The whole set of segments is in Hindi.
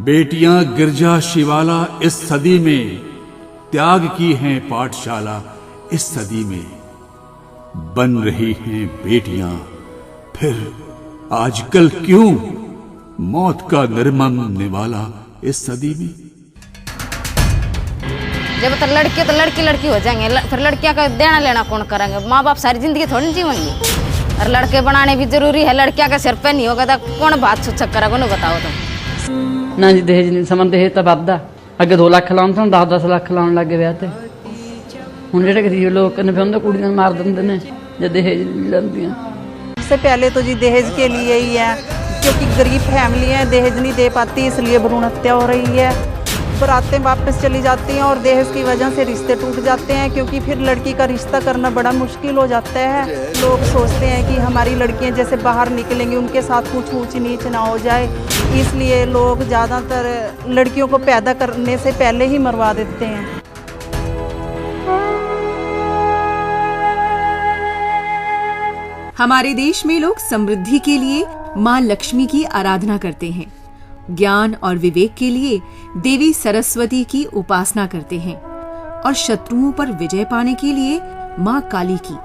बेटियां गिरजा शिवाला इस सदी में, त्याग की हैं पाठशाला इस सदी में। बन रही हैं बेटियां फिर आजकल क्यों, मौत का निर्मम निवाला इस सदी में। जब तो लड़के तो लड़की हो जाएंगे, फिर लड़कियां का देना लेना कौन करेंगे? माँ बाप सारी जिंदगी थोड़ी जीवेंगे। और लड़के बनाने भी जरूरी है, लड़कियां का सिर पे नहीं होगा तो कौन बात सुचक करेगा? उन्हें बताओ तुम। ना जी दहेज नहीं समझ, दहेज तो वादा अगे 2 लाख लाउन थे, 10-10 लाख लाउन लग गए ब्याह ते। हुण जेहड़े गरीब लोग कन्ने फिर कुड़ियां मार दिंदे ने जे दहेज नहीं लैंदियां। सबसे पहले तो जी दहेज के लिए ही है, क्योंकि गरीब फैमिली है, दहेज नहीं दे पाती, इसलिए भ्रूण हत्या हो रही है। बरातें वापस चली जाती हैं और दहेज की वजह से रिश्ते टूट जाते हैं, क्योंकि फिर लड़की का रिश्ता करना बड़ा मुश्किल हो जाता है। लोग सोचते हैं कि हमारी लड़कियां जैसे बाहर निकलेंगी उनके साथ कुछ ऊंच नीच ना हो जाए, इसलिए लोग ज़्यादातर लड़कियों को पैदा करने से पहले ही मरवा देते हैं। हमारे देश में लोग समृद्धि के लिए मां लक्ष्मी की आराधना करते हैं, ज्ञान और विवेक के लिए देवी सरस्वती की उपासना करते हैं और शत्रुओं पर विजय पाने के लिए मां काली की।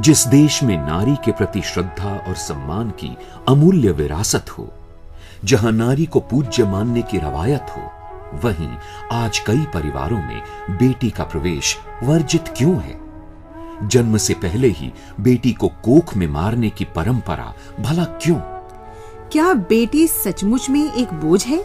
जिस देश में नारी के प्रति श्रद्धा और सम्मान की अमूल्य विरासत हो, जहां नारी को पूज्य मानने की रवायत हो, वहीं आज कई परिवारों में बेटी का प्रवेश वर्जित क्यों है? जन्म से पहले ही बेटी को कोख में मारने की परंपरा भला क्यों? क्या बेटी सचमुच में एक बोझ है?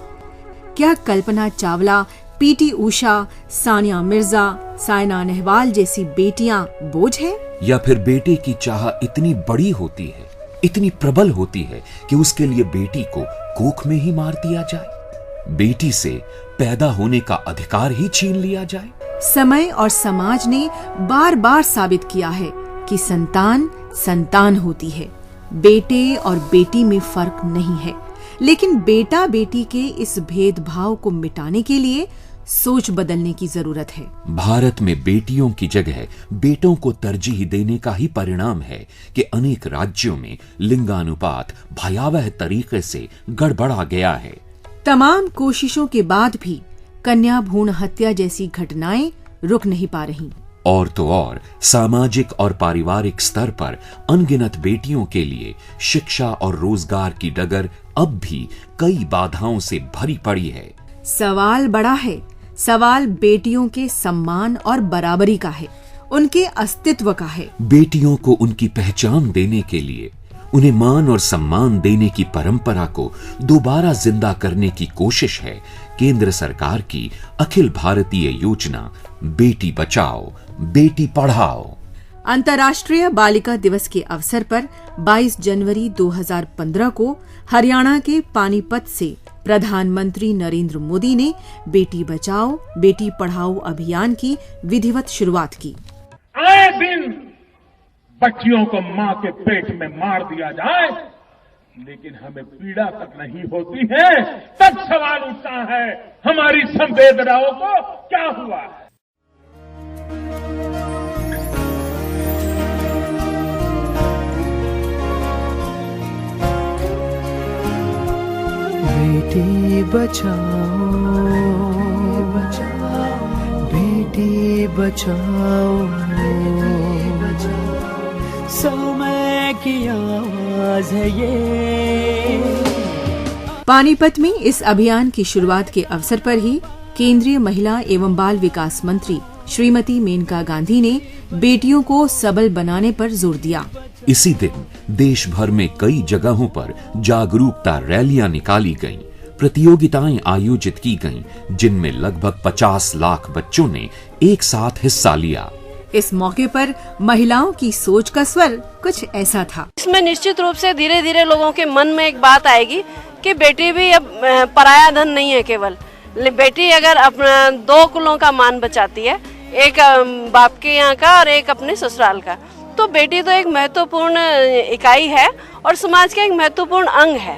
क्या कल्पना चावला, पीटी उषा, सानिया मिर्जा, साइना नेहवाल जैसी बेटियां बोझ है? या फिर बेटे की चाह इतनी बड़ी होती है, इतनी प्रबल होती है कि उसके लिए बेटी को कोख में ही मार दिया जाए, बेटी से पैदा होने का अधिकार ही छीन लिया जाए? समय और समाज ने बार बार साबित किया है कि संतान संतान होती है, बेटे और बेटी में फर्क नहीं है। लेकिन बेटा बेटी के इस भेदभाव को मिटाने के लिए सोच बदलने की जरूरत है। भारत में बेटियों की जगह बेटों को तरजीह देने का ही परिणाम है कि अनेक राज्यों में लिंगानुपात भयावह तरीके से गड़बड़ा गया है। तमाम कोशिशों के बाद भी कन्या भ्रूण हत्या जैसी घटनाएं रुक नहीं पा रही। और तो और सामाजिक और पारिवारिक स्तर पर अनगिनत बेटियों के लिए शिक्षा और रोजगार की डगर अब भी कई बाधाओं से भरी पड़ी है। सवाल बड़ा है, सवाल बेटियों के सम्मान और बराबरी का है, उनके अस्तित्व का है। बेटियों को उनकी पहचान देने के लिए उन्हें मान और सम्मान देने की परंपरा को दोबारा जिंदा करने की कोशिश है केंद्र सरकार की अखिल भारतीय योजना बेटी बचाओ बेटी पढ़ाओ। अंतर्राष्ट्रीय बालिका दिवस के अवसर पर 22 जनवरी 2015 को हरियाणा के पानीपत से प्रधानमंत्री नरेंद्र मोदी ने बेटी बचाओ बेटी पढ़ाओ अभियान की विधिवत शुरुआत की। आए दिन बच्चियों को मां के पेट में मार दिया जाए, लेकिन हमें पीड़ा तक नहीं होती है, तब सवाल उठता है हमारी संवेदनाओं को क्या हुआ है। बेटी बचाओ बेटी बचाओ, समय की आवाज है ये। पानीपत में इस अभियान की शुरुआत के अवसर पर ही केंद्रीय महिला एवं बाल विकास मंत्री श्रीमती मेनका गांधी ने बेटियों को सबल बनाने पर जोर दिया। इसी दिन देश भर में कई जगहों पर जागरूकता रैलियां निकाली गईं, प्रतियोगिताएं आयोजित की गईं, जिनमें लगभग 50 लाख बच्चों ने एक साथ हिस्सा लिया। इस मौके पर महिलाओं की सोच का स्वर कुछ ऐसा था। इसमें निश्चित रूप से धीरे धीरे लोगों के मन में एक बात आएगी कि बेटी भी अब पराया धन नहीं है। केवल बेटी अगर अपना 2 कुलों का मान बचाती है, एक बाप के यहाँ का और एक अपने ससुराल का, तो बेटी तो एक महत्वपूर्ण इकाई है और समाज का एक महत्वपूर्ण अंग है।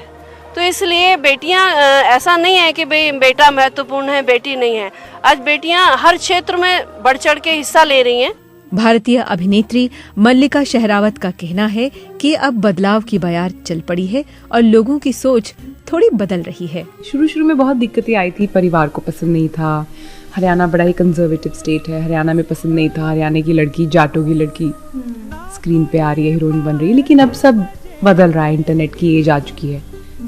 तो इसलिए बेटियां, ऐसा नहीं है कि बेटा महत्वपूर्ण है बेटी नहीं है। आज बेटियां हर क्षेत्र में बढ़ चढ़ के हिस्सा ले रही हैं। भारतीय अभिनेत्री मल्लिका शेहरावत का कहना है कि अब बदलाव की बयार चल पड़ी है और लोगों की सोच थोड़ी बदल रही है। शुरू में बहुत दिक्कतें आई थी, परिवार को पसंद नहीं था, हरियाणा बड़ा ही कंजर्वेटिव स्टेट है, हरियाणा में पसंद नहीं था, हरियाणा की लड़की, जाटों की लड़की स्क्रीन पे आ रही है, हीरोइन बन रही है। लेकिन अब सब बदल रहा है, इंटरनेट की एज आ चुकी है,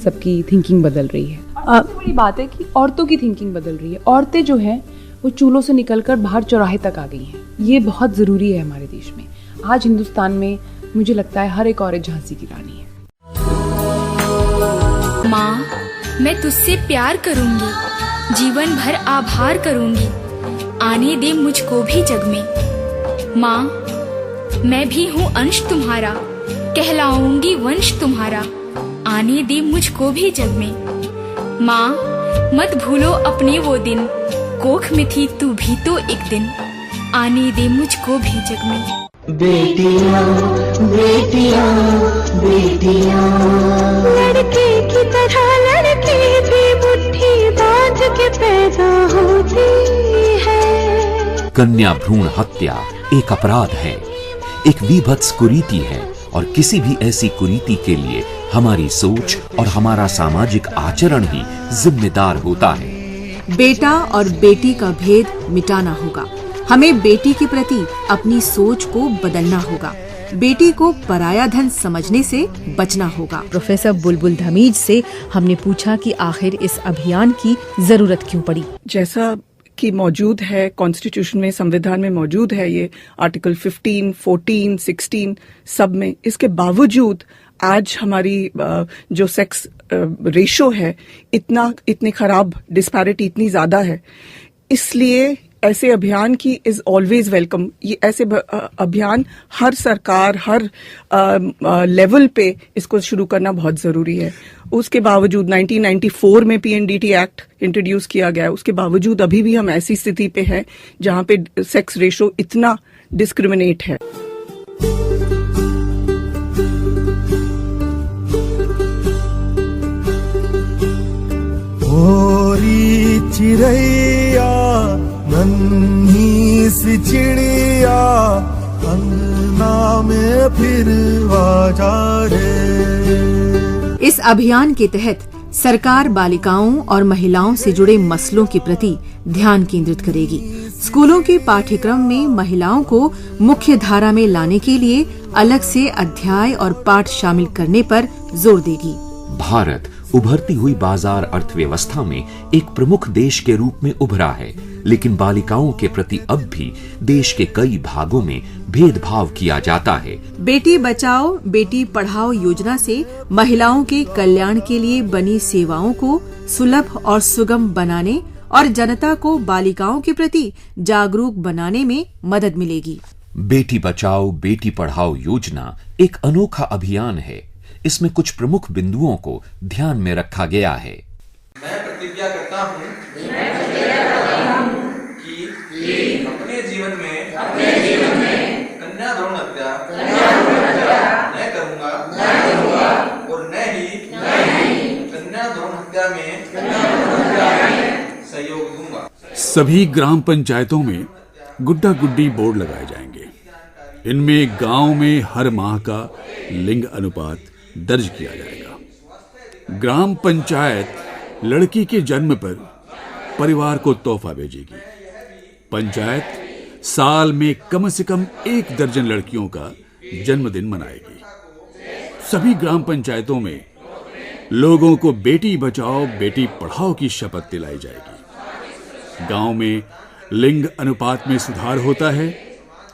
सबकी थिंकिंग बदल रही है। बड़ी बात है कि औरतों की थिंकिंग बदल रही है। औरतें जो हैं वो चूल्हों से निकलकर बाहर चौराहे तक आ गई हैं। ये बहुत ज़रूरी है हमारे देश में। आज हिंदुस्तान में मुझे लगता है हर एक औरत झांसी की रानी है। माँ, मैं तुझसे प्यार करूंगी, जीवन भर आभार करूंगी, आने दे मुझको भी जग में। माँ, मैं भी हूँ अंश तुम्हारा, कहलाऊंगी वंश तुम्हारा, आने दे मुझको भी जग में। माँ, मत भूलो अपने वो दिन, कोख में थी तू भी तो एक दिन, आने दे मुझको भी जग में। बेटियां बेटियां बेटियां, लड़के की तरह लड़की भी मुट्ठी बांध के पैदा होती है। कन्या भ्रूण हत्या एक अपराध है, एक विभत्स कुरीति है और किसी भी ऐसी कुरीति के लिए हमारी सोच और हमारा सामाजिक आचरण ही जिम्मेदार होता है। बेटा और बेटी का भेद मिटाना होगा। हमें बेटी के प्रति अपनी सोच को बदलना होगा। बेटी को पराया धन समझने से बचना होगा। प्रोफेसर बुलबुल धमीज से हमने पूछा कि आखिर इस अभियान की जरूरत क्यों पड़ी। जैसा कि मौजूद है कॉन्स्टिट्यूशन में, संविधान में मौजूद है, ये आर्टिकल 15, 14, 16 सब में, इसके बावजूद आज हमारी जो सेक्स रेशो है इतनी खराब, डिस्पैरिटी इतनी ज्यादा है। इसलिए ऐसे अभियान की इज ऑलवेज वेलकम। ये ऐसे अभियान हर सरकार, हर लेवल पे इसको शुरू करना बहुत जरूरी है। उसके बावजूद 1994 में PNDT एक्ट इंट्रोड्यूस किया गया, उसके बावजूद अभी भी हम ऐसी स्थिति पे हैं जहां पे सेक्स रेशो इतना डिस्क्रिमिनेट है। ओरी चिड़ैया नन्ही सी चिड़िया, अंगना में फिर आजा रे। इस अभियान के तहत सरकार बालिकाओं और महिलाओं से जुड़े मसलों के प्रति ध्यान केंद्रित करेगी। स्कूलों के पाठ्यक्रम में महिलाओं को मुख्य धारा में लाने के लिए अलग से अध्याय और पाठ शामिल करने पर जोर देगी। भारत उभरती हुई बाजार अर्थव्यवस्था में एक प्रमुख देश के रूप में उभरा है, लेकिन बालिकाओं के प्रति अब भी देश के कई भागों में भेदभाव किया जाता है। बेटी बचाओ बेटी पढ़ाओ योजना से महिलाओं के कल्याण के लिए बनी सेवाओं को सुलभ और सुगम बनाने और जनता को बालिकाओं के प्रति जागरूक बनाने में मदद मिलेगी। बेटी बचाओ बेटी पढ़ाओ योजना एक अनोखा अभियान है। इसमें कुछ प्रमुख बिंदुओं को ध्यान में रखा गया है। मैं प्रतिज्ञा करता हूँ कि अपने जीवन में कन्या भ्रूण हत्या न करूँगा और न ही कन्या भ्रूण हत्या में सहयोग दूंगा। सभी ग्राम पंचायतों में गुड्डा गुड्डी बोर्ड लगाए जाएंगे। इनमें गांव में हर माह का लिंग अनुपात दर्ज किया जाएगा। ग्राम पंचायत लड़की के जन्म पर परिवार को तोहफा भेजेगी। पंचायत साल में कम से कम 1 दर्जन लड़कियों का जन्मदिन मनाएगी। सभी ग्राम पंचायतों में लोगों को बेटी बचाओ बेटी पढ़ाओ की शपथ दिलाई जाएगी। गांव में लिंग अनुपात में सुधार होता है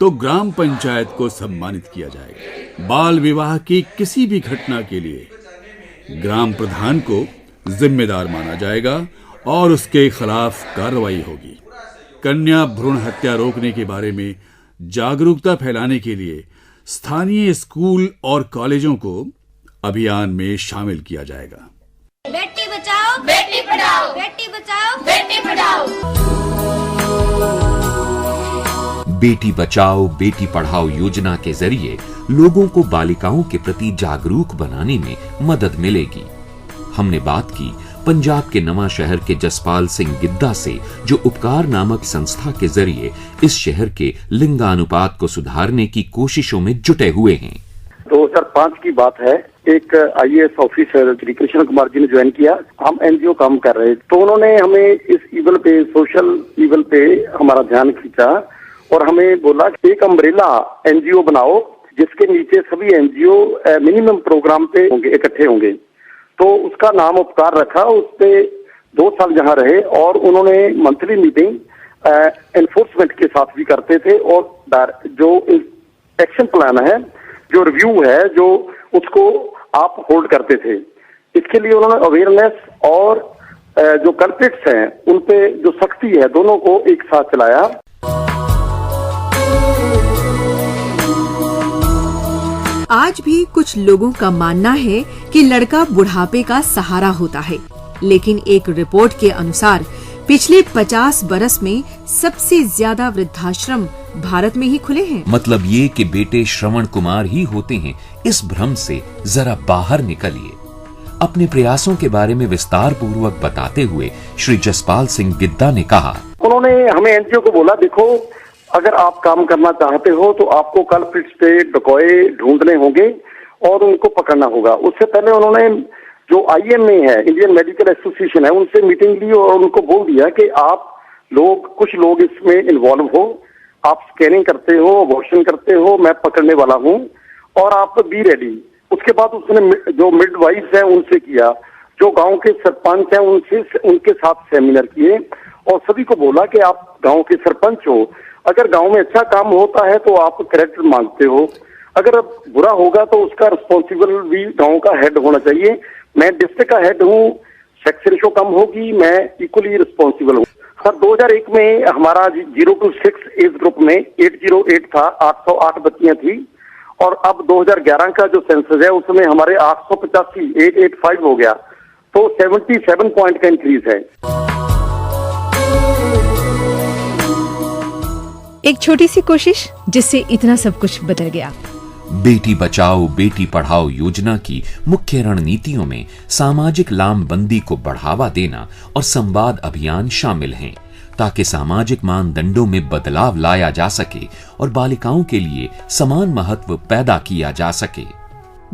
तो ग्राम पंचायत को सम्मानित किया जाएगा। बाल विवाह की किसी भी घटना के लिए ग्राम प्रधान को जिम्मेदार माना जाएगा और उसके खिलाफ कार्रवाई होगी। कन्या भ्रूण हत्या रोकने के बारे में जागरूकता फैलाने के लिए स्थानीय स्कूल और कॉलेजों को अभियान में शामिल किया जाएगा। बेटी बचाओ बेटी पढ़ाओ, बेटी बचाओ बेटी पढ़ाओ। बेटी बचाओ बेटी पढ़ाओ योजना के जरिए लोगों को बालिकाओं के प्रति जागरूक बनाने में मदद मिलेगी। हमने बात की पंजाब के नवा शहर के जसपाल सिंह गिद्दा से, जो उपकार नामक संस्था के जरिए इस शहर के लिंगानुपात को सुधारने की कोशिशों में जुटे हुए हैं। 2005 की बात है, एक IAS ऑफिसर श्री कृष्ण कुमार जी ने ज्वाइन किया। हम NGO काम कर रहे, तो उन्होंने हमें इस ईवल पे, सोशल ईवल पे हमारा ध्यान खींचा और हमें बोला कि एक अम्ब्रेला NGO बनाओ जिसके नीचे सभी NGO मिनिमम प्रोग्राम पे होंगे, इकट्ठे होंगे। तो उसका नाम उपकार रखा। उस पे 2 साल जहाँ रहे और उन्होंने मंथली मीटिंग एनफोर्समेंट के साथ भी करते थे और जो एक्शन प्लान है, जो रिव्यू है, जो उसको आप होल्ड करते थे। इसके लिए उन्होंने अवेयरनेस और जो कल्प्रिट्स हैं उन पे जो सख्ती है, दोनों को एक साथ चलाया। आज भी कुछ लोगों का मानना है कि लड़का बुढ़ापे का सहारा होता है, लेकिन एक रिपोर्ट के अनुसार पिछले 50 बरस में सबसे ज्यादा वृद्धाश्रम भारत में ही खुले हैं। मतलब ये कि बेटे श्रवण कुमार ही होते हैं, इस भ्रम से जरा बाहर निकलिए। अपने प्रयासों के बारे में विस्तार पूर्वक बताते हुए श्री जसपाल सिंह गिद्दा ने कहा, उन्होंने हमें NGO को बोला, देखो अगर आप काम करना चाहते हो तो आपको कल्प्रिट्स पे डकॉए ढूंढने होंगे और उनको पकड़ना होगा। उससे पहले उन्होंने जो IMA है, इंडियन मेडिकल एसोसिएशन है, उनसे मीटिंग ली और उनको बोल दिया कि आप लोग, कुछ लोग इसमें इन्वॉल्व हो, आप स्कैनिंग करते हो, अबॉर्शन करते हो, मैं पकड़ने वाला हूँ और आप बी रेडी। उसके बाद उसने जो मिडवाइफ है उनसे किया, जो गांव के सरपंच हैं उनके साथ सेमिनार किए और सभी को बोला कि आप गांव के सरपंच हो, अगर गांव में अच्छा काम होता है तो आप क्रेडिट मांगते हो, अगर बुरा होगा तो उसका रिस्पॉन्सिबल भी गांव का हेड होना चाहिए। मैं डिस्ट्रिक्ट का हेड हूँ, सेक्स रेशो कम होगी, मैं इक्वली रिस्पॉन्सिबल हूँ। सर 2001 में हमारा 0 to 6 एज ग्रुप में 808 था, 808 बच्चियां थी और अब 2011 का जो सेंसस है उसमें हमारे 885 हो गया, तो 77 पॉइंट का इंक्रीज है। एक छोटी सी कोशिश जिससे इतना सब कुछ बदल गया। बेटी बचाओ बेटी पढ़ाओ योजना की मुख्य रणनीतियों में सामाजिक लामबंदी को बढ़ावा देना और संवाद अभियान शामिल हैं, ताकि सामाजिक मानदंडों में बदलाव लाया जा सके और बालिकाओं के लिए समान महत्व पैदा किया जा सके।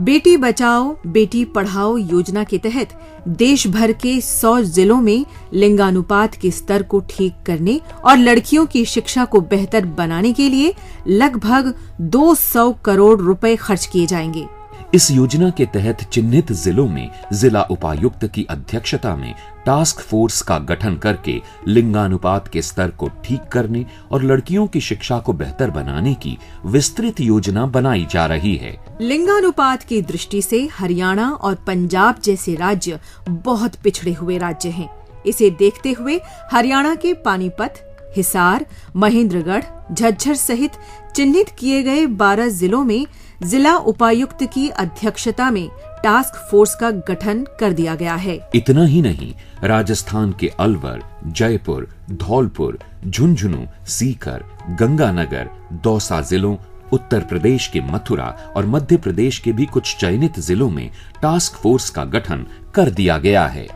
बेटी बचाओ बेटी पढ़ाओ योजना के तहत देश भर के 100 जिलों में लिंगानुपात के स्तर को ठीक करने और लड़कियों की शिक्षा को बेहतर बनाने के लिए लगभग 200 करोड़ रुपए खर्च किए जाएंगे। इस योजना के तहत चिन्हित जिलों में जिला उपायुक्त की अध्यक्षता में टास्क फोर्स का गठन करके लिंगानुपात के स्तर को ठीक करने और लड़कियों की शिक्षा को बेहतर बनाने की विस्तृत योजना बनाई जा रही है। लिंगानुपात की दृष्टि से हरियाणा और पंजाब जैसे राज्य बहुत पिछड़े हुए राज्य हैं। इसे देखते हुए हरियाणा के पानीपत, हिसार, महेंद्रगढ़, झज्जर सहित चिन्हित किए गए 12 जिलों में जिला उपायुक्त की अध्यक्षता में टास्क फोर्स का गठन कर दिया गया है। इतना ही नहीं, राजस्थान के अलवर, जयपुर, धौलपुर, झुंझुनू, सीकर, गंगानगर, दौसा जिलों, उत्तर प्रदेश के मथुरा और मध्य प्रदेश के भी कुछ चयनित जिलों में टास्क फोर्स का गठन कर दिया गया है।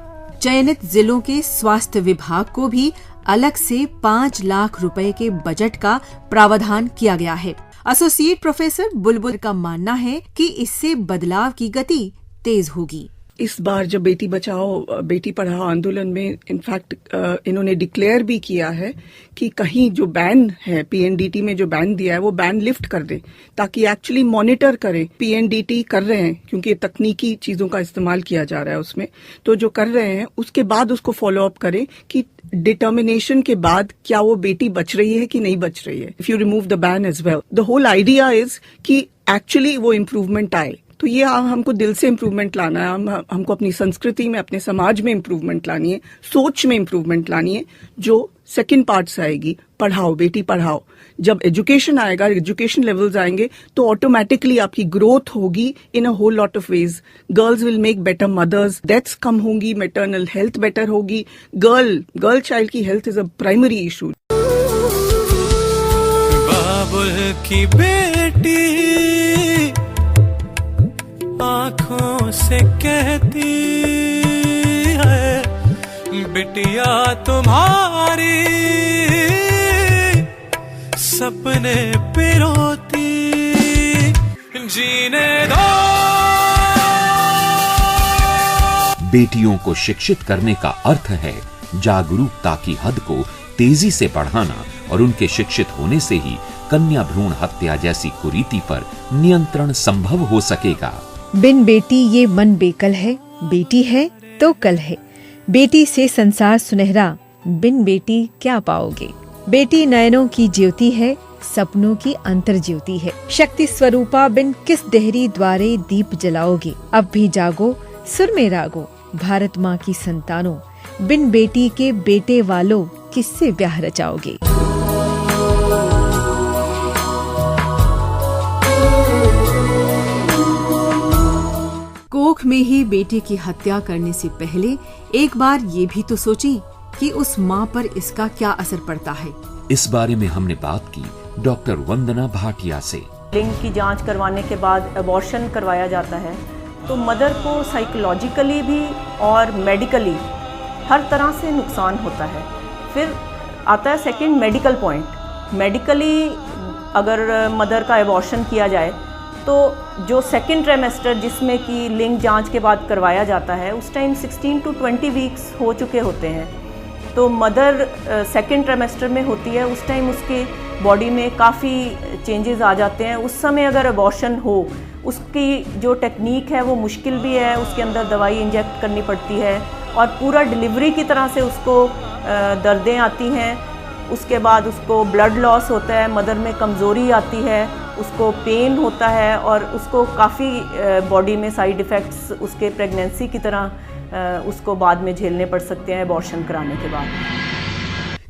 चयनित जिलों के स्वास्थ्य विभाग को भी अलग से 5 लाख रुपए के बजट का प्रावधान किया गया है। एसोसिएट प्रोफेसर बुलबुल का मानना है कि इससे बदलाव की गति तेज होगी। इस बार जब बेटी बचाओ बेटी पढ़ाओ आंदोलन में इनफैक्ट इन्होंने डिक्लेयर भी किया है कि कहीं जो बैन है, PNDT में जो बैन दिया है वो बैन लिफ्ट कर दे, ताकि एक्चुअली मॉनिटर करें। PNDT कर रहे हैं क्योंकि तकनीकी चीजों का इस्तेमाल किया जा रहा है उसमें, तो जो कर रहे हैं उसके बाद उसको फॉलो अप करें कि डिटर्मिनेशन के बाद क्या वो बेटी बच रही है कि नहीं बच रही है। If you remove the ban as well, the whole idea is कि एक्चुअली वो इम्प्रूवमेंट आए। तो ये हमको दिल से इम्प्रूवमेंट लाना है, हमको अपनी संस्कृति में, अपने समाज में इम्प्रूवमेंट लानी है, सोच में इम्प्रूवमेंट लानी है, जो सेकंड पार्ट से आएगी, पढ़ाओ बेटी पढ़ाओ। जब एजुकेशन आएगा, एजुकेशन लेवल्स आएंगे, तो ऑटोमेटिकली आपकी ग्रोथ होगी in a whole lot of ways. Girls will make better mothers, deaths कम होंगी, मैटरनल हेल्थ बेटर होगी। गर्ल चाइल्ड की health is a primary issue. बाबुल की बेटी आँखों से कहती है बिटिया तुम्हारी सपने पिरोती जीने दो। बेटियों को शिक्षित करने का अर्थ है जागरूकता की हद को तेजी से बढ़ाना और उनके शिक्षित होने से ही कन्या भ्रूण हत्या जैसी कुरीति पर नियंत्रण संभव हो सकेगा। बिन बेटी ये मन बेकल है, बेटी है तो कल है। बेटी से संसार सुनहरा, बिन बेटी क्या पाओगे। बेटी नयनों की ज्योति है, सपनों की अंतर ज्योति है। शक्ति स्वरूपा बिन किस देहरी द्वारे दीप जलाओगे। अब भी जागो, सुर में रागो, भारत माँ की संतानों। बिन बेटी के बेटे वालों, किससे ब्याह रचाओगे। कोख में ही बेटे की हत्या करने से पहले एक बार ये भी तो सोचें कि उस माँ पर इसका क्या असर पड़ता है। इस बारे में हमने बात की डॉक्टर वंदना भाटिया से। लिंग की जांच करवाने के बाद अबॉर्शन करवाया जाता है तो मदर को साइकोलॉजिकली भी और मेडिकली हर तरह से नुकसान होता है। फिर आता है सेकंड मेडिकल पॉइंट। मेडिकली अगर मदर का अबॉर्शन किया जाए तो जो सेकंड ट्राइमेस्टर जिसमें कि लिंग जांच के बाद करवाया जाता है उस टाइम 16 to 20 वीक्स हो चुके होते हैं। तो मदर सेकंड ट्राइमेस्टर में होती है, उस टाइम उसके बॉडी में काफ़ी चेंजेस आ जाते हैं। उस समय अगर अबॉर्शन हो, उसकी जो टेक्निक है वो मुश्किल भी है, उसके अंदर दवाई इंजेक्ट करनी पड़ती है और पूरा डिलीवरी की तरह से उसको दर्दें आती हैं। उसके बाद उसको ब्लड लॉस होता है, मदर में कमज़ोरी आती है, उसको पेन होता है और उसको काफ़ी बॉडी में साइड इफ़ेक्ट्स उसके प्रेगनेंसी की तरह उसको बाद में झेलने पड़ सकते हैं अबॉर्शन कराने के बाद।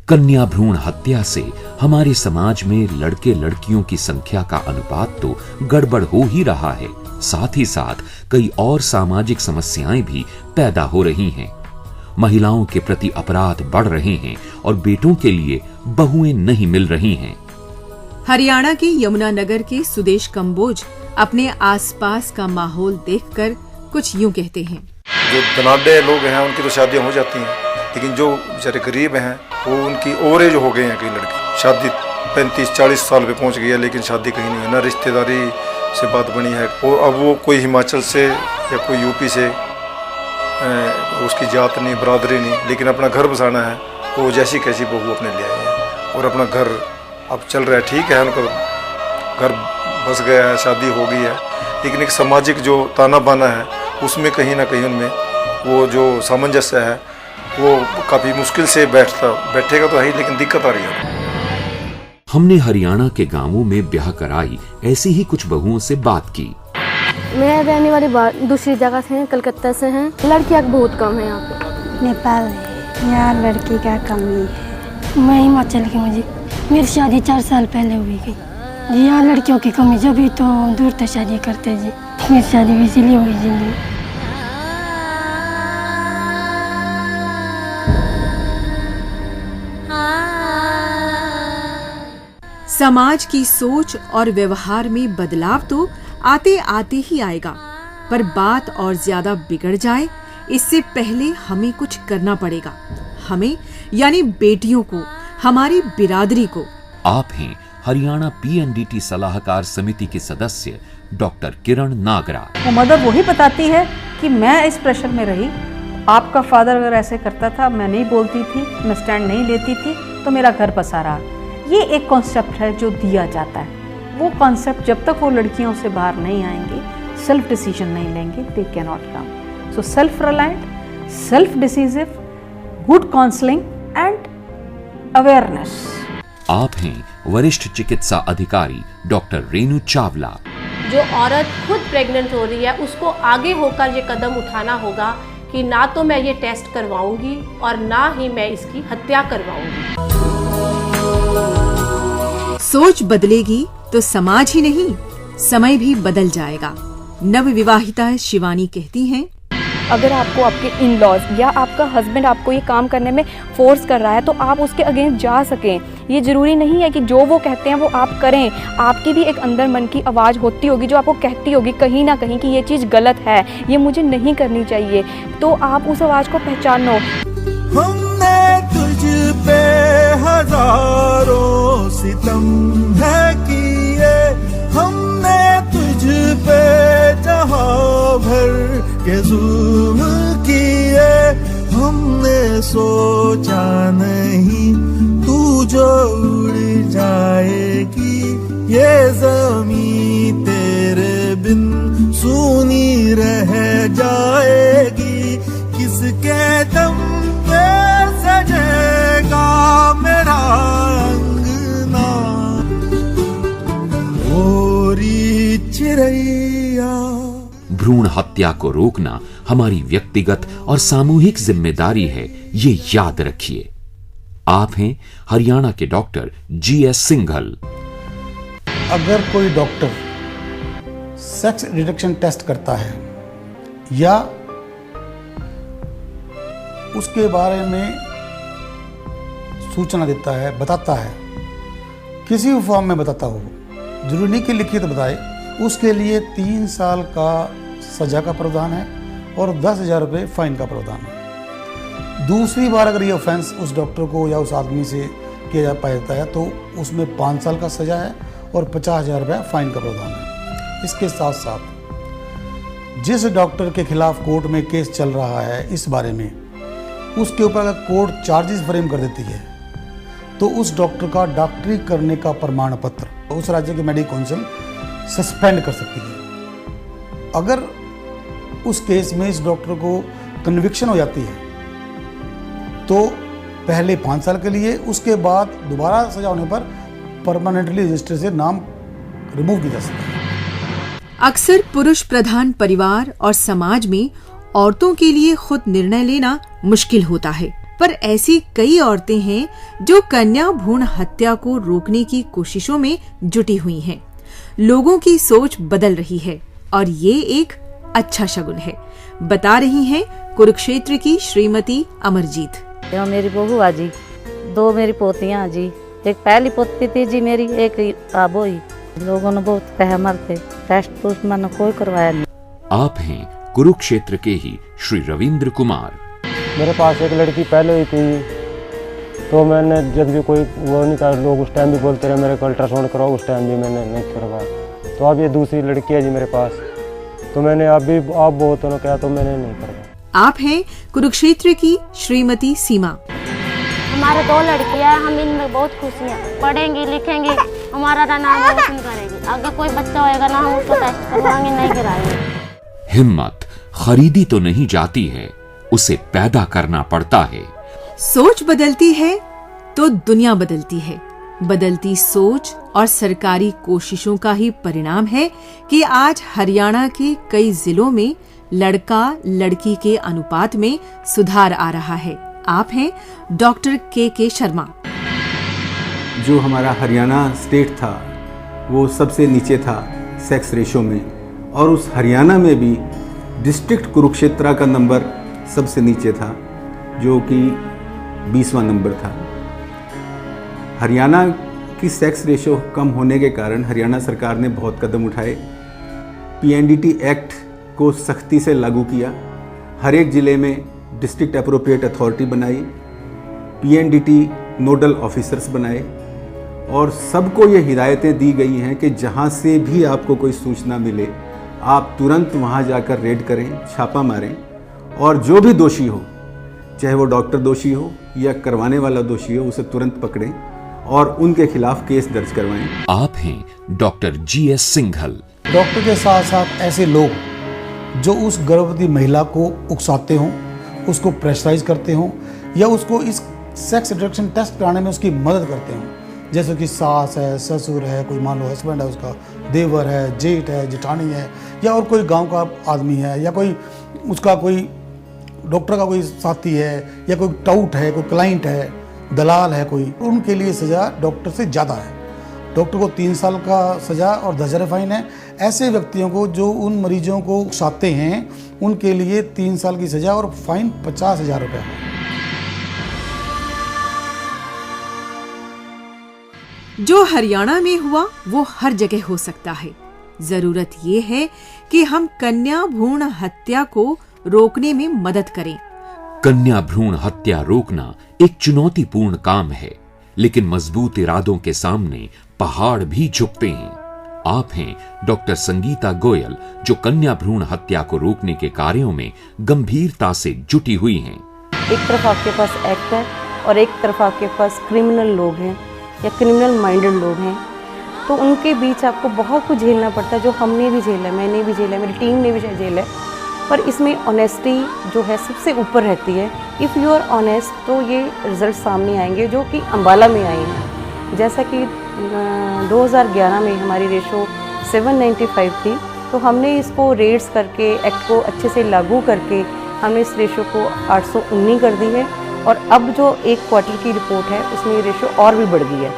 कन्या भ्रूण हत्या से हमारे समाज में लड़के लड़कियों की संख्या का अनुपात तो गड़बड़ हो ही रहा है, साथ ही साथ कई और सामाजिक समस्याएं भी पैदा हो रही हैं। महिलाओं के प्रति अपराध बढ़ रहे हैं और बेटों के लिए बहुएं नहीं मिल रही हैं। हरियाणा के यमुनानगर के सुदेश कंबोज अपने आसपास का माहौल देखकर कुछ यूं कहते हैं। जो धनाढ्य लोग हैं उनकी तो शादियां हो जाती हैं, लेकिन जो बेचारे गरीब हैं वो उनकी ओवर एज हो गए हैं। कई लड़के शादी 35-40 साल पे पहुंच गई है लेकिन शादी कहीं नहीं है, ना रिश्तेदारी से बात बनी है। और अब वो कोई हिमाचल से या कोई यूपी से उसकी जात नहीं, बरादरी नहीं, लेकिन अपना घर बसाना है वो जैसी कैसी बहू अपने ले आए हैं और अपना घर अब चल रहा है। ठीक है, उनका घर बस गया है, शादी हो गई है, लेकिन एक सामाजिक जो ताना बाना है उसमें कहीं ना कहीं उनमें वो जो सामंजस्य है वो काफ़ी मुश्किल से बैठेगा तो है, लेकिन दिक्कत आ रही है। हमने हरियाणा के गांवों में ब्याह कराई ऐसी ही कुछ बहुओं से बात की। मैं रहने वाली दूसरी जगह से हैं, कलकत्ता से हैं। लड़कियाँ बहुत कम है यहाँ पे। नेपाल है, यहाँ लड़की का कमी है। मैं हिमाचल की, मेरी शादी 4 साल पहले हुई गई जी। यहाँ लड़कियों की कमी, जब भी तो दूर तक शादी करते जी। मेरी शादी भी इसलिए हुई जिंदगी। समाज की सोच और व्यवहार में बदलाव तो आते आते ही आएगा, पर बात और ज्यादा बिगड़ जाए इससे पहले हमें कुछ करना पड़ेगा। हमें यानी बेटियों को, हमारी बिरादरी को। आप हैं हरियाणा PNDT सलाहकार समिति के सदस्य डॉक्टर किरण नागरा। मदर वही बताती है कि मैं इस प्रेशर में रही, आपका फादर अगर ऐसे करता था, मैं नहीं बोलती थी, मैं स्टैंड नहीं लेती थी, तो मेरा घर बसा रहा। ये एक कॉन्सेप्ट है जो दिया जाता है। वो कॉन्सेप्ट जब तक वो लड़कियों से बाहर नहीं आएंगी, सेल्फ डिसीजन नहीं लेंगे, they can not come. So self reliant, self decisive, good counselling and awareness. आप हैं वरिष्ठ चिकित्सा अधिकारी डॉक्टर रेणु चावला। जो औरत खुद प्रेग्नेंट हो रही है उसको आगे होकर ये कदम उठाना होगा कि ना तो मैं ये टेस्ट करवाऊंगी और ना ही मैं इसकी हत्या करवाऊंगी। सोच बदलेगी तो समाज ही नहीं, समय भी बदल जाएगा। नवविवाहिता शिवानी कहती हैं, अगर आपको आपके इन लॉज या आपका हस्बैंड आपको ये काम करने में फोर्स कर रहा है तो आप उसके अगेंस्ट जा सकें। ये ज़रूरी नहीं है कि जो वो कहते हैं वो आप करें। आपकी भी एक अंदर मन की आवाज़ होती होगी जो आपको कहती होगी कहीं ना कहीं कि ये चीज़ गलत है, ये मुझे नहीं करनी चाहिए। तो आप उस आवाज़ को पहचानो। हजारों सितम है किए हमने तुझ पे जहां भर के जुल्म किए, हमने सोचा नहीं तू जो उड़ जाएगी, ये ज़मीं तेरे बिन सूनी रह जाएगी, किसके दम पे सजेगा मेरा अंगना, गोरी चिड़ैया। भ्रूण हत्या को रोकना हमारी व्यक्तिगत और सामूहिक जिम्मेदारी है, ये याद रखिए। आप हैं हरियाणा के डॉक्टर GS सिंघल। अगर कोई डॉक्टर सेक्स डिटेक्शन टेस्ट करता है या उसके बारे में सूचना देता है, बताता है, किसी भी फॉर्म में बताता हो, जरूरी नहीं कि लिखित बताए, उसके लिए 3 साल का सजा का प्रावधान है और 10,000 रुपये फाइन का प्रावधान है। दूसरी बार अगर ये ऑफेंस उस डॉक्टर को या उस आदमी से किया जा पाता है तो उसमें 5 साल का सजा है और 50,000 रुपये फाइन का प्रावधान है। इसके साथ साथ जिस डॉक्टर के खिलाफ कोर्ट में केस चल रहा है इस बारे में, उसके ऊपर अगर कोर्ट चार्जेस फ्रेम कर देती है तो उस डॉक्टर का डॉक्टरी करने का प्रमाण पत्र उस राज्य की मेडिकल काउंसिल सस्पेंड कर सकती है। अगर उस केस में इस डॉक्टर को कन्विक्शन हो जाती है तो पहले 5 साल के लिए, उसके बाद दोबारा सजा होने पर परमानेंटली रजिस्टर से नाम रिमूव किया जा सकता है। अक्सर पुरुष प्रधान परिवार और समाज में औरतों के लिए खुद निर्णय लेना मुश्किल होता है, पर ऐसी कई औरतें हैं जो कन्या भ्रूण हत्या को रोकने की कोशिशों में जुटी हुई हैं। लोगों की सोच बदल रही है और ये एक अच्छा शगुन है, बता रही हैं कुरुक्षेत्र की श्रीमती अमरजीत। मेरी बहू जी, 2 मेरी पोतियां जी, एक पहली पोती थी जी मेरी, एक आबो ही। लोगों ने बहुत कहा मरते, टेस्ट टूस्ट मैंने कोई करवाया नहीं। आप हैं कुरुक्षेत्र के ही श्री रविंद्र कुमार। मेरे पास एक लड़की पहले ही थी, तो मैंने जब भी कोई वो नहीं था, लोग उस टाइम भी बोलते रहे मेरे को अल्ट्रासाउंड करवाओ, उस टाइम भी मैंने नहीं करवाया। तो अब ये दूसरी लड़की है जी मेरे पास, तो मैंने अभी आप बहुत ने कहा तो मैंने नहीं करवाया। आप हैं कुरुक्षेत्र की श्रीमती सीमा। हमारे 2 लड़कियां, हम इनमें बहुत खुश हैं, पढ़ेंगी लिखेंगी, हमारा नाम रोशन करेगी। अगर कोई बच्चा होएगा ना, हम उसको टेस्ट करवाएंगे, नहीं कराएंगे। हिम्मत खरीदी तो नहीं जाती है, उसे पैदा करना पड़ता है। सोच बदलती है तो दुनिया बदलती है। बदलती सोच और सरकारी कोशिशों का ही परिणाम है कि आज हरियाणा के कई जिलों में लड़का लड़की के अनुपात में सुधार आ रहा है। आप हैं डॉक्टर के शर्मा। जो हमारा हरियाणा स्टेट था वो सबसे नीचे था सेक्स रेशो में, और उस हरियाणा में भी डिस्ट्रिक्ट कुरुक्षेत्र का नंबर सबसे नीचे था, जो कि 20वां नंबर था। हरियाणा की सेक्स रेशो कम होने के कारण हरियाणा सरकार ने बहुत कदम उठाए। PNDT एक्ट को सख्ती से लागू किया, हर एक ज़िले में डिस्ट्रिक्ट अप्रोप्रिएट अथॉरिटी बनाई, PNDT नोडल ऑफिसर्स बनाए, और सबको ये हिदायतें दी गई हैं कि जहाँ से भी आपको कोई सूचना मिले आप तुरंत वहाँ जाकर रेड करें, छापा मारें, और जो भी दोषी हो, चाहे वो डॉक्टर दोषी हो या करवाने वाला दोषी हो, उसे तुरंत पकड़ें और उनके खिलाफ केस दर्ज करवाएं। आप हैं डॉक्टर GS सिंघल। डॉक्टर के साथ साथ ऐसे लोग जो उस गर्भवती महिला को उकसाते हों, उसको प्रेशराइज करते हों, या उसको इस सेक्स डिटेक्शन टेस्ट कराने में उसकी मदद करते हों, जैसे कि सास है, ससुर है, कोई मान लो हस्बैंड है, उसका देवर है, जेठ है, जेठानी है, या और कोई गांव का आदमी है, या कोई उसका कोई डॉक्टर का कोई साथी है, या कोई टाउट है, कोई क्लाइंट है, दलाल है कोई, उनके लिए सज़ा डॉक्टर से ज़्यादा है। डॉक्टर को 3 साल का सज़ा और 10,000 फाइन है। ऐसे व्यक्तियों को जो उन मरीजों को उकसाते हैं, उनके लिए 3 साल की सज़ा और फाइन 50,000 रुपये है। जो हरियाणा में हुआ वो हर जगह हो सकता है। जरूरत ये है कि हम कन्या भ्रूण हत्या को रोकने में मदद करें। कन्या भ्रूण हत्या रोकना एक चुनौतीपूर्ण काम है, लेकिन मजबूत इरादों के सामने पहाड़ भी झुकते हैं। आप हैं डॉक्टर संगीता गोयल, जो कन्या भ्रूण हत्या को रोकने के कार्यों में गंभीरता से जुटी हुई हैं। एक तरफ आपके पास एक्ट है और एक तरफ आपके पास क्रिमिनल लोग हैं या क्रिमिनल माइंडेड लोग हैं, तो उनके बीच आपको बहुत कुछ झेलना पड़ता है, जो हमने भी झेला है, मैंने भी झेला है, मेरी टीम ने भी झेला है। पर इसमें ऑनेस्टी जो है सबसे ऊपर रहती है। इफ़ यू आर ऑनेस्ट तो ये रिजल्ट सामने आएंगे, जो कि अम्बाला में आए हैं। जैसा कि 2011 में हमारी रेशो 795 थी, तो हमने इसको रेड्स करके एक्ट को अच्छे से लागू करके हमने इस रेशो को 819 कर दी है, और अब जो एक क्वार्टर की रिपोर्ट है उसमें ये रेशो और भी बढ़ गई है।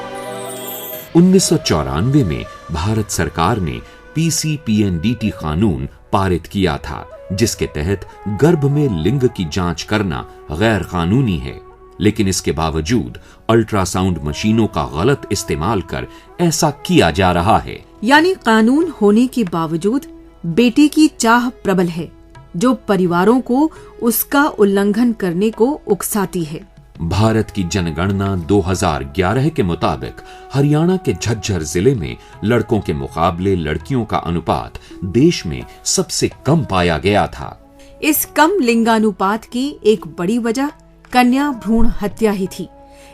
1994 में भारत सरकार ने PCPNDT कानून पारित किया था, जिसके तहत गर्भ में लिंग की जांच करना गैर कानूनी है। लेकिन इसके बावजूद अल्ट्रासाउंड मशीनों का गलत इस्तेमाल कर ऐसा किया जा रहा है। यानी कानून होने के बावजूद बेटी की चाह प्रबल है, जो परिवारों को उसका उल्लंघन करने को उकसाती है। भारत की जनगणना 2011 के मुताबिक हरियाणा के झज्जर जिले में लड़कों के मुकाबले लड़कियों का अनुपात देश में सबसे कम पाया गया था। इस कम लिंगानुपात की एक बड़ी वजह कन्या भ्रूण हत्या ही थी।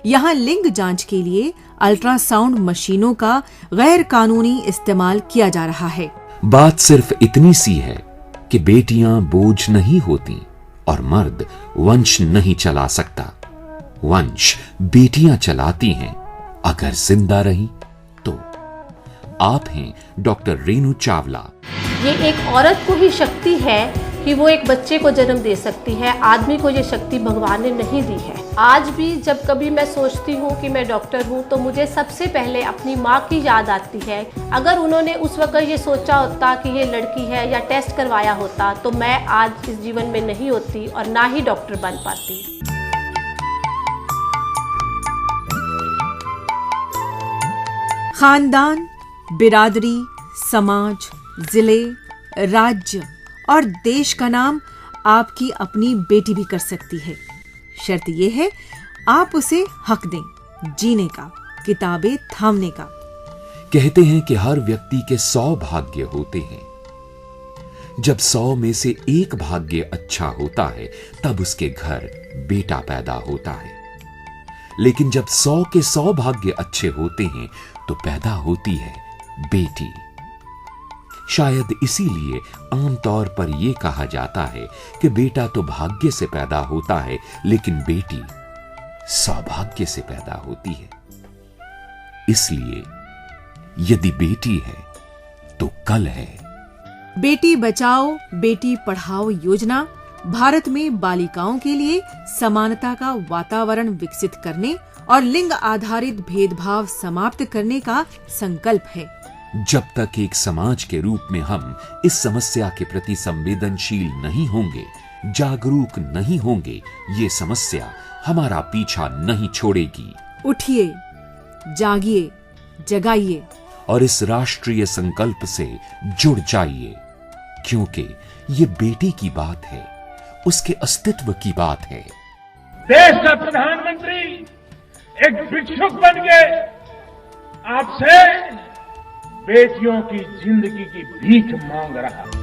यहाँ लिंग जांच के लिए अल्ट्रासाउंड मशीनों का गैर कानूनी इस्तेमाल किया जा रहा है। बात सिर्फ इतनी सी है कि बेटियां बोझ नहीं होती और मर्द वंश नहीं चला सकता। वंश बेटियां चलाती हैं, अगर जिंदा रही तो। आप हैं डॉक्टर रेणु चावला। ये एक औरत को ही शक्ति है कि वो एक बच्चे को जन्म दे सकती है। आदमी को ये शक्ति भगवान ने नहीं दी है। आज भी जब कभी मैं सोचती हूँ कि मैं डॉक्टर हूँ, तो मुझे सबसे पहले अपनी माँ की याद आती है। अगर उन्होंने उस वक्त ये सोचा होता कि ये लड़की है या टेस्ट करवाया होता, तो मैं आज इस जीवन में नहीं होती और ना ही डॉक्टर बन पाती। खानदान, बिरादरी, समाज, जिले, राज्य और देश का नाम आपकी अपनी बेटी भी कर सकती है। शर्त यह है आप उसे हक दें जीने का, किताबें थामने का। कहते हैं कि हर व्यक्ति के 100 भाग्य होते हैं। जब 100 में से एक भाग्य अच्छा होता है, तब उसके घर बेटा पैदा होता है। लेकिन जब 100 के 100 भाग्य अच्छे होते हैं, तो पैदा होती है बेटी। शायद इसीलिए आमतौर पर यह कहा जाता है कि बेटा तो भाग्य से पैदा होता है, लेकिन बेटी सौभाग्य से पैदा होती है। इसलिए यदि बेटी है तो कल है। बेटी बचाओ बेटी पढ़ाओ योजना भारत में बालिकाओं के लिए समानता का वातावरण विकसित करने और लिंग आधारित भेदभाव समाप्त करने का संकल्प है। जब तक एक समाज के रूप में हम इस समस्या के प्रति संवेदनशील नहीं होंगे, जागरूक नहीं होंगे, ये समस्या हमारा पीछा नहीं छोड़ेगी। उठिए, जागिए, जगाइए और इस राष्ट्रीय संकल्प से जुड़ जाइए, क्योंकि ये बेटी की बात है, उसके अस्तित्व की बात है। देश का प्रधानमंत्री एक भिक्षुक बन के आपसे बेटियों की जिंदगी की भीख मांग रहा है।